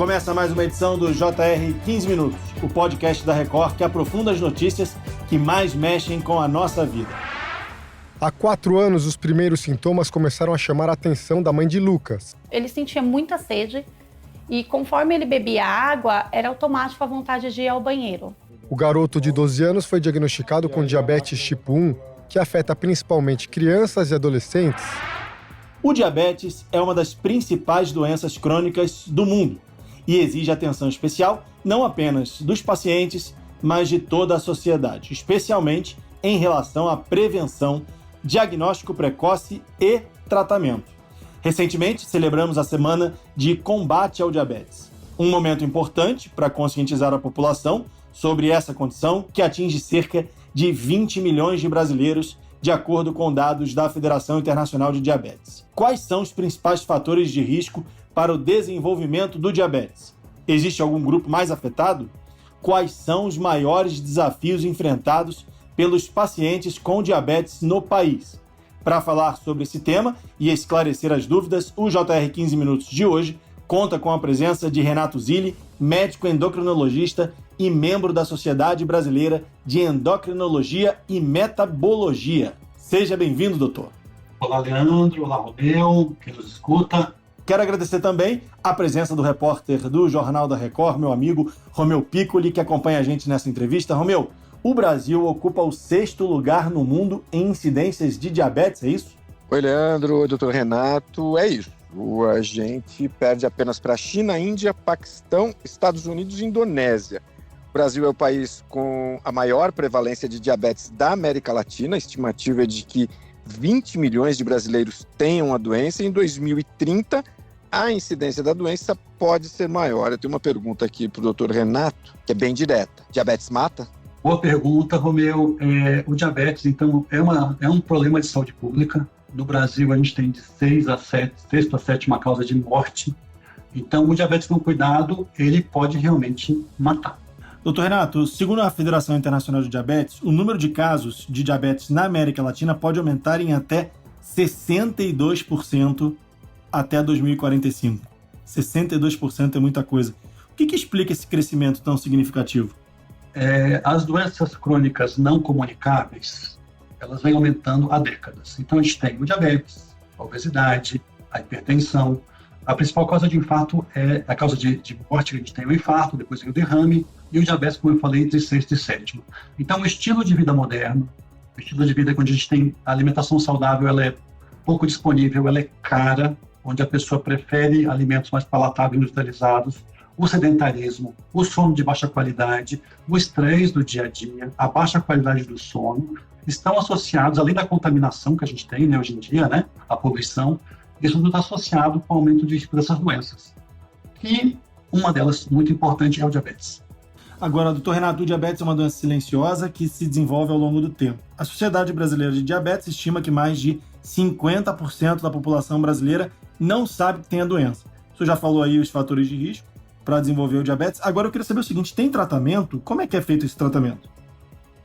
Começa mais uma edição do JR 15 Minutos, o podcast da Record que aprofunda as notícias que mais mexem com a nossa vida. Há 4 anos, os primeiros sintomas começaram a chamar a atenção da mãe de Lucas. Ele sentia muita sede e conforme ele bebia água, era automático a vontade de ir ao banheiro. O garoto de 12 anos foi diagnosticado com diabetes tipo 1, que afeta principalmente crianças e adolescentes. O diabetes é uma das principais doenças crônicas do mundo e exige atenção especial não apenas dos pacientes, mas de toda a sociedade, especialmente em relação à prevenção, diagnóstico precoce e tratamento. Recentemente, celebramos a Semana de Combate ao Diabetes, um momento importante para conscientizar a população sobre essa condição que atinge cerca de 20 milhões de brasileiros, de acordo com dados da Federação Internacional de Diabetes. Quais são os principais fatores de risco para o desenvolvimento do diabetes? Existe algum grupo mais afetado? Quais são os maiores desafios enfrentados pelos pacientes com diabetes no país? Para falar sobre esse tema e esclarecer as dúvidas, o JR 15 Minutos de hoje conta com a presença de Renato Zilli, médico endocrinologista e membro da Sociedade Brasileira de Endocrinologia e Metabologia. Seja bem-vindo, doutor. Olá, Leandro. Olá, Romeu, que nos escuta. Quero agradecer também a presença do repórter do Jornal da Record, meu amigo Romeu Piccoli, que acompanha a gente nessa entrevista. Romeu, o Brasil ocupa o 6º lugar no mundo em incidências de diabetes, é isso? Oi, Leandro. Oi, doutor Renato. É isso. A gente perde apenas para a China, Índia, Paquistão, Estados Unidos e Indonésia. O Brasil é o país com a maior prevalência de diabetes da América Latina. A estimativa é de que 20 milhões de brasileiros tenham a doença. Em 2030, a incidência da doença pode ser maior. Eu tenho uma pergunta aqui para o doutor Renato, que é bem direta. Diabetes mata? Boa pergunta, Romeu. O diabetes, então, é um problema de saúde pública. No Brasil, a gente tem de 6ª a 7ª causa de morte. Então, o diabetes com cuidado, ele pode realmente matar. Doutor Renato, segundo a Federação Internacional de Diabetes, o número de casos de diabetes na América Latina pode aumentar em até 62% até 2045. 62% é muita coisa. O que explica esse crescimento tão significativo? As doenças crônicas não comunicáveis, elas vêm aumentando há décadas. Então, a gente tem o diabetes, a obesidade, a hipertensão. A principal causa de infarto é a causa de morte, a gente tem o infarto, depois vem o derrame, e o diabetes, como eu falei, entre 6º e 7º. Então, o estilo de vida moderno, o estilo de vida onde a gente tem a alimentação saudável, ela é pouco disponível, ela é cara, onde a pessoa prefere alimentos mais palatáveis, industrializados, o sedentarismo, o sono de baixa qualidade, o estresse do dia a dia, a baixa qualidade do sono, estão associados, além da contaminação que a gente tem, né, hoje em dia, né, a poluição, isso tudo está associado com o aumento de risco dessas doenças. E uma delas, muito importante, é o diabetes. Agora, doutor Renato, o diabetes é uma doença silenciosa que se desenvolve ao longo do tempo. A Sociedade Brasileira de Diabetes estima que mais de 50% da população brasileira não sabe que tem a doença. O senhor já falou aí os fatores de risco para desenvolver o diabetes. Agora eu queria saber o seguinte, tem tratamento? Como é que é feito esse tratamento?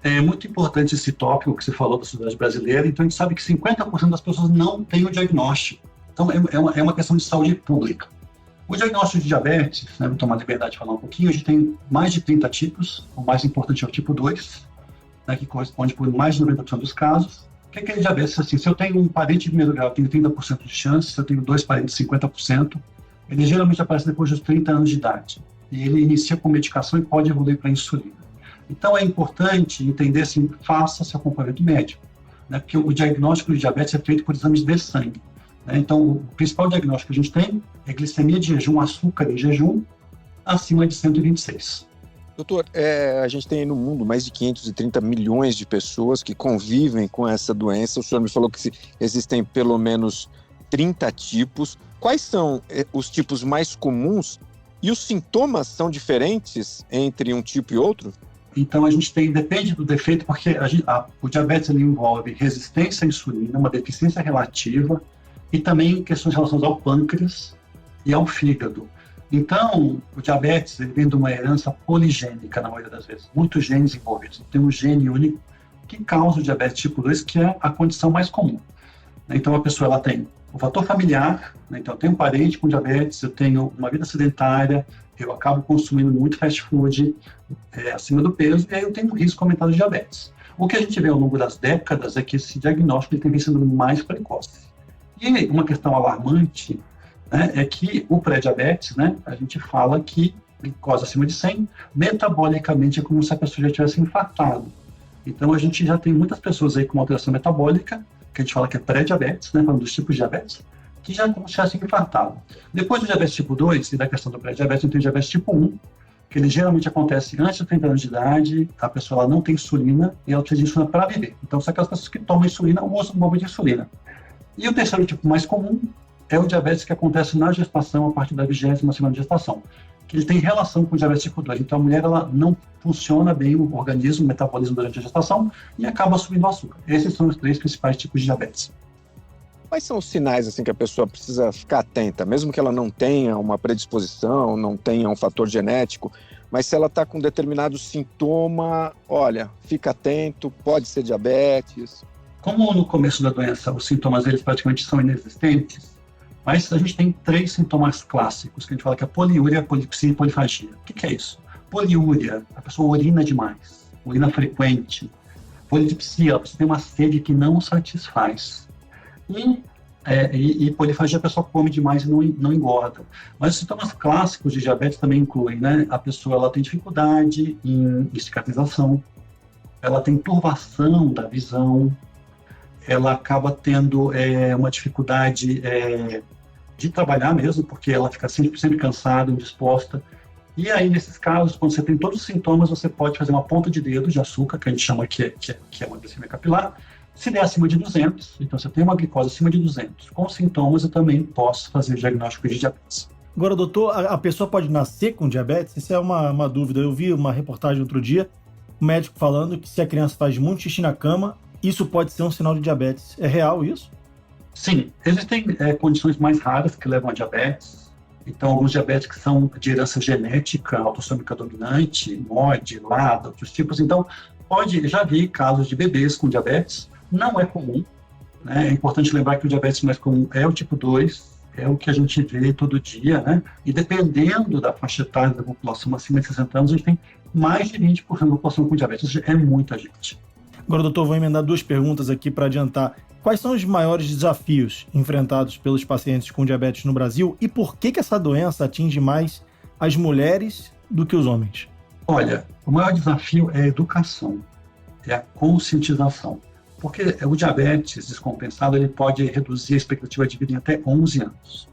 É muito importante esse tópico que você falou da sociedade brasileira. Então, a gente sabe que 50% das pessoas não têm o diagnóstico. Então, é uma questão de saúde pública. O diagnóstico de diabetes, né, vou tomar a liberdade de falar um pouquinho, a gente tem mais de 30 tipos. O mais importante é o tipo 2, né, que corresponde por mais de 90% dos casos. O que é diabetes? Assim, se eu tenho um parente de primeiro grau, eu tenho 30% de chance. Se eu tenho 2 parentes, 50%. Ele geralmente aparece depois dos 30 anos de idade. E ele inicia com medicação e pode evoluir para a insulina. Então, é importante entender assim, faça seu acompanhamento médico, né? Porque o diagnóstico de diabetes é feito por exames de sangue, né? Então, o principal diagnóstico que a gente tem é glicemia de jejum, açúcar em jejum, acima de 126. Doutor, a gente tem no mundo mais de 530 milhões de pessoas que convivem com essa doença. O senhor me falou que existem pelo menos 30 tipos. Quais são os tipos mais comuns e os sintomas são diferentes entre um tipo e outro? Então, a gente tem, depende do defeito, porque o diabetes ele envolve resistência à insulina, uma deficiência relativa, e também questões relacionadas ao pâncreas e ao fígado. Então, o diabetes ele vem de uma herança poligênica, na maioria das vezes, muitos genes envolvidos. Tem um gene único que causa o diabetes tipo 2, que é a condição mais comum. Então, a pessoa ela tem O fator familiar, né? Então eu tenho um parente com diabetes, eu tenho uma vida sedentária, eu acabo consumindo muito fast food acima do peso, e aí eu tenho um risco aumentado de diabetes. O que a gente vê ao longo das décadas é que esse diagnóstico ele tem sido mais precoce. E uma questão alarmante, né, é que o pré-diabetes, né, a gente fala que glicose acima de 100, metabolicamente é como se a pessoa já tivesse infartado. Então a gente já tem muitas pessoas aí com alteração metabólica, que a gente fala que é pré-diabetes, né, falando dos tipos de diabetes, que já como se tivesse infartado. Depois do diabetes tipo 2 e da questão do pré-diabetes, a gente tem o diabetes tipo 1, que ele geralmente acontece antes de 30 anos de idade, a pessoa ela não tem insulina e ela precisa de insulina para viver. Então, são aquelas pessoas que tomam insulina ou usam bomba de insulina. E o terceiro tipo mais comum é o diabetes que acontece na gestação, a partir da 20ª semana de gestação, que ele tem relação com o diabetes tipo 2. Então, a mulher ela não funciona bem o organismo, o metabolismo durante a gestação e acaba subindo o açúcar. Esses são os 3 principais tipos de diabetes. Quais são os sinais assim, que a pessoa precisa ficar atenta, mesmo que ela não tenha uma predisposição, não tenha um fator genético, mas se ela está com determinado sintoma, olha, fica atento, pode ser diabetes? Como no começo da doença os sintomas eles praticamente são inexistentes, mas a gente tem 3 sintomas clássicos, que a gente fala que é poliúria, polipsia e polifagia. O que é isso? Poliúria, a pessoa urina demais, urina frequente. Polipsia, a pessoa tem uma sede que não satisfaz. E polifagia, a pessoa come demais e não engorda. Mas os sintomas clássicos de diabetes também incluem, né? A pessoa ela tem dificuldade em cicatrização, ela tem turvação da visão, ela acaba tendo uma dificuldade de trabalhar mesmo, porque ela fica sempre cansada, indisposta. E aí, nesses casos, quando você tem todos os sintomas, você pode fazer uma ponta de dedo de açúcar, que a gente chama que é uma glicemia capilar. Se der acima de 200, então você tem uma glicose acima de 200, com sintomas eu também posso fazer o diagnóstico de diabetes. Agora, doutor, a pessoa pode nascer com diabetes? Isso é uma dúvida. Eu vi uma reportagem outro dia, um médico falando que se a criança faz muito xixi na cama, isso pode ser um sinal de diabetes. É real isso? Sim, existem condições mais raras que levam a diabetes. Então, alguns diabetes que são de herança genética, autossômica dominante, MOD, LADA, outros tipos. Então, já vi casos de bebês com diabetes. Não é comum, né? É importante lembrar que o diabetes mais comum é o tipo 2, é o que a gente vê todo dia, né? E dependendo da faixa etária da população acima de 60 anos, a gente tem mais de 20% da população com diabetes, ou seja, é muita gente. Agora, doutor, vou emendar 2 perguntas aqui para adiantar. Quais são os maiores desafios enfrentados pelos pacientes com diabetes no Brasil e por que essa doença atinge mais as mulheres do que os homens? Olha, o maior desafio é a educação, é a conscientização. Porque o diabetes descompensado ele pode reduzir a expectativa de vida em até 11 anos.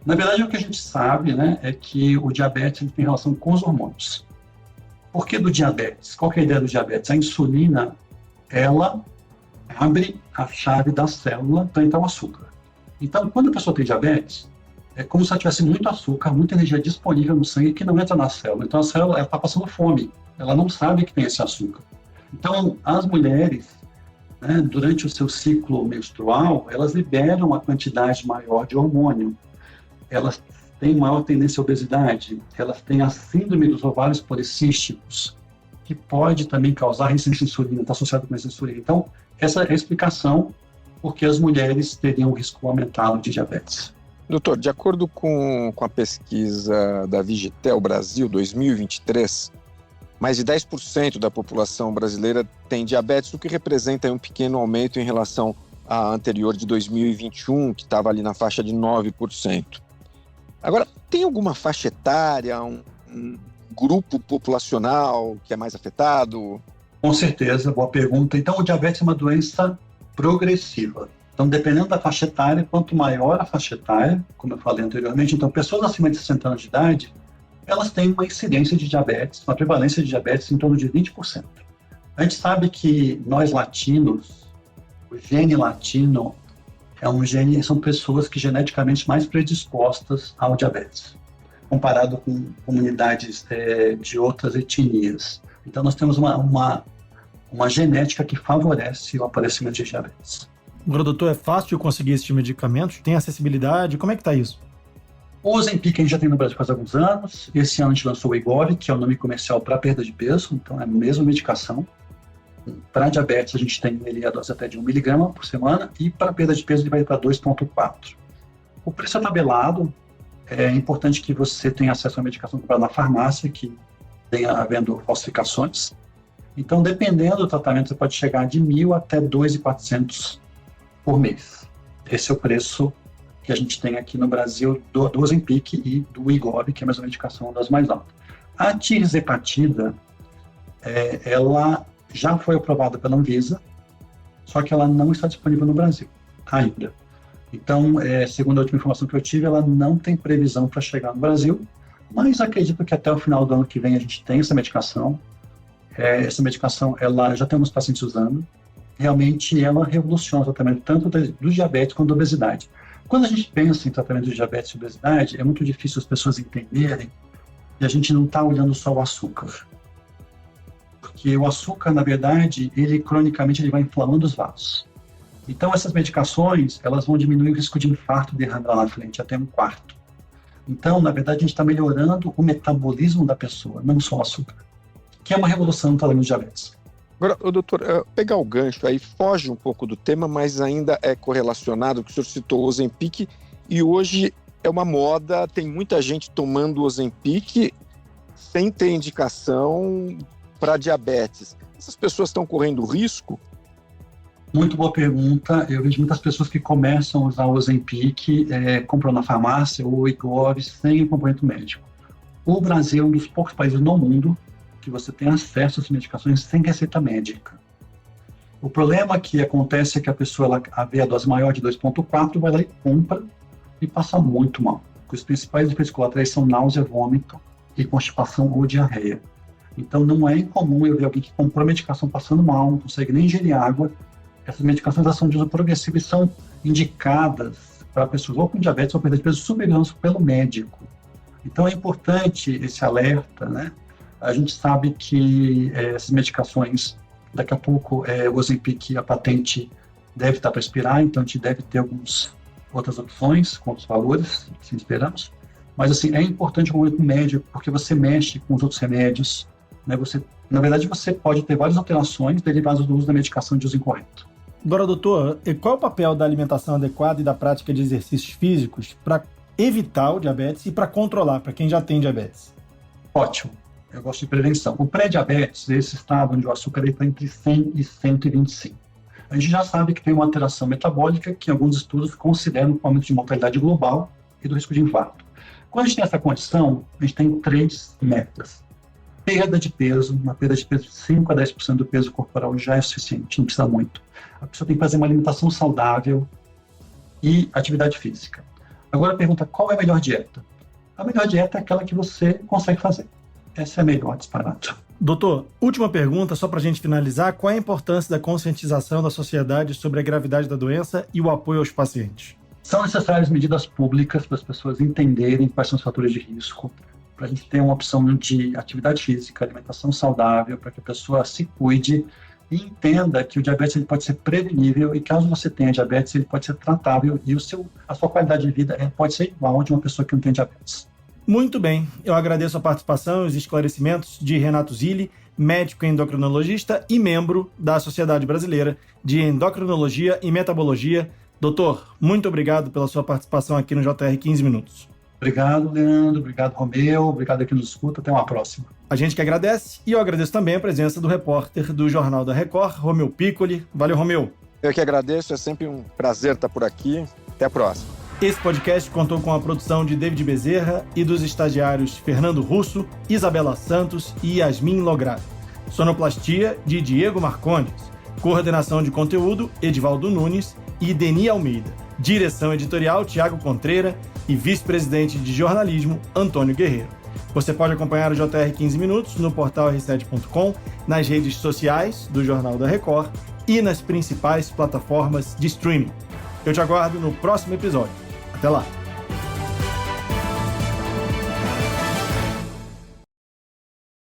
Na verdade, o que a gente sabe, né, é que o diabetes ele tem relação com os hormônios. Por que do diabetes? Qual que é a ideia do diabetes? A insulina, ela abre a chave da célula para entrar o açúcar. Então, quando a pessoa tem diabetes, é como se ela tivesse muito açúcar, muita energia disponível no sangue que não entra na célula. Então, a célula está passando fome, ela não sabe que tem esse açúcar. Então, as mulheres, né, durante o seu ciclo menstrual, elas liberam uma quantidade maior de hormônio. Elas têm maior tendência à obesidade, elas têm a síndrome dos ovários policísticos, que pode também causar resistência à insulina, está associado com a insulina. Então, essa é a explicação por que as mulheres teriam um risco aumentado de diabetes. Doutor, de acordo com a pesquisa da Vigitel Brasil 2023, mais de 10% da população brasileira tem diabetes, o que representa um pequeno aumento em relação à anterior de 2021, que estava ali na faixa de 9%. Agora, tem alguma faixa etária, um grupo populacional que é mais afetado? Com certeza, boa pergunta. Então, o diabetes é uma doença progressiva. Então, dependendo da faixa etária, quanto maior a faixa etária, como eu falei anteriormente, então, pessoas acima de 60 anos de idade, elas têm uma incidência de diabetes, uma prevalência de diabetes em torno de 20%. A gente sabe que nós latinos, o gene latino é um gene, são pessoas que geneticamente mais predispostas ao diabetes, comparado com comunidades de outras etnias. Então, nós temos uma genética que favorece o aparecimento de diabetes. Agora, doutor, é fácil conseguir esses medicamentos? Tem acessibilidade? Como é que está isso? O Ozempic a gente já tem no Brasil faz alguns anos. Esse ano a gente lançou o Wegovy, que é o nome comercial para perda de peso, então é a mesma medicação. Para diabetes, a gente tem ele a dose até de 1 miligrama por semana, e para perda de peso ele vai para 2,4. O preço é tabelado. É importante que você tenha acesso à medicação comprada na farmácia, que tenha havendo falsificações. Então, dependendo do tratamento, você pode chegar de 1.000 até 2.400 por mês. Esse é o preço que a gente tem aqui no Brasil do Ozempic e do Wegovy, que é mais uma medicação das mais altas. A tirzepatida, ela já foi aprovada pela Anvisa, só que ela não está disponível no Brasil ainda. Então, segundo a última informação que eu tive, ela não tem previsão para chegar no Brasil, mas acredito que até o final do ano que vem a gente tem essa medicação. Essa medicação, ela já temos pacientes usando. Realmente, ela revoluciona o tratamento tanto do diabetes quanto da obesidade. Quando a gente pensa em tratamento de diabetes e obesidade, é muito difícil as pessoas entenderem que a gente não está olhando só o açúcar. Porque o açúcar, na verdade, cronicamente ele vai inflamando os vasos. Então, essas medicações, elas vão diminuir o risco de infarto e derrame lá na frente, até 1/4. Então, na verdade, a gente está melhorando o metabolismo da pessoa, não só o açúcar, que é uma revolução no tratamento de diabetes. Agora, doutor, pegar o gancho aí, foge um pouco do tema, mas ainda é correlacionado, que o senhor citou o Ozempic, e hoje é uma moda, tem muita gente tomando o Ozempic sem ter indicação para diabetes. Essas pessoas estão correndo risco? Muito boa pergunta. Eu vejo muitas pessoas que começam a usar o Ozempic, compram na farmácia ou o Wegovy sem acompanhamento médico. O Brasil é um dos poucos países no mundo que você tem acesso a essas medicações sem receita médica. O problema que acontece é que a pessoa vê a dose maior de 2,4, vai lá e compra e passa muito mal. Os principais efeitos colaterais são náusea, vômito e constipação ou diarreia. Então, não é incomum eu ver alguém que comprou a medicação passando mal, não consegue nem ingerir água. Essas medicações são de uso progressivo e são indicadas para pessoas ou com diabetes ou perda de peso sob pelo médico. Então, é importante esse alerta, né? A gente sabe que essas medicações, daqui a pouco, o Ozempic, a patente deve estar para expirar, então a gente deve ter algumas outras opções com outros valores, assim esperamos. Mas, assim, é importante o acompanhamento médico, porque você mexe com os outros remédios, né? Na verdade, você pode ter várias alterações derivadas do uso da medicação de uso incorreto. Agora, doutor, qual é o papel da alimentação adequada e da prática de exercícios físicos para evitar o diabetes e para controlar, para quem já tem diabetes? Ótimo. Eu gosto de prevenção. O pré-diabetes é esse estado onde o açúcar está entre 100 e 125. A gente já sabe que tem uma alteração metabólica que alguns estudos consideram um aumento de mortalidade global e do risco de infarto. Quando a gente tem essa condição, a gente tem 3 metas. Perda de peso, uma perda de peso de 5 a 10% do peso corporal já é suficiente, não precisa muito. A pessoa tem que fazer uma alimentação saudável e atividade física. Agora a pergunta, qual é a melhor dieta? A melhor dieta é aquela que você consegue fazer. Essa é a melhor disparada. Doutor, última pergunta, só para a gente finalizar. Qual é a importância da conscientização da sociedade sobre a gravidade da doença e o apoio aos pacientes? São necessárias medidas públicas para as pessoas entenderem quais são os fatores de risco, para a gente ter uma opção de atividade física, alimentação saudável, para que a pessoa se cuide e entenda que o diabetes ele pode ser prevenível e caso você tenha diabetes, ele pode ser tratável e a sua qualidade de vida pode ser igual a de uma pessoa que não tem diabetes. Muito bem, eu agradeço a participação e os esclarecimentos de Renato Zilli, médico endocrinologista e membro da Sociedade Brasileira de Endocrinologia e Metabologia. Doutor, muito obrigado pela sua participação aqui no JR 15 Minutos. Obrigado, Leandro. Obrigado, Romeu. Obrigado a quem nos escuta. Até uma próxima. A gente que agradece e eu agradeço também a presença do repórter do Jornal da Record, Romeu Piccoli. Valeu, Romeu. Eu que agradeço, é sempre um prazer estar por aqui. Até a próxima. Esse podcast contou com a produção de David Bezerra e dos estagiários Fernando Russo, Isabela Santos e Yasmin Logrado. Sonoplastia de Diego Marcondes. Coordenação de conteúdo, Edivaldo Nunes e Deni Almeida. Direção editorial, Tiago Contreira e vice-presidente de jornalismo, Antônio Guerreiro. Você pode acompanhar o JR 15 Minutos no portal r7.com, nas redes sociais do Jornal da Record e nas principais plataformas de streaming. Eu te aguardo no próximo episódio. Até lá!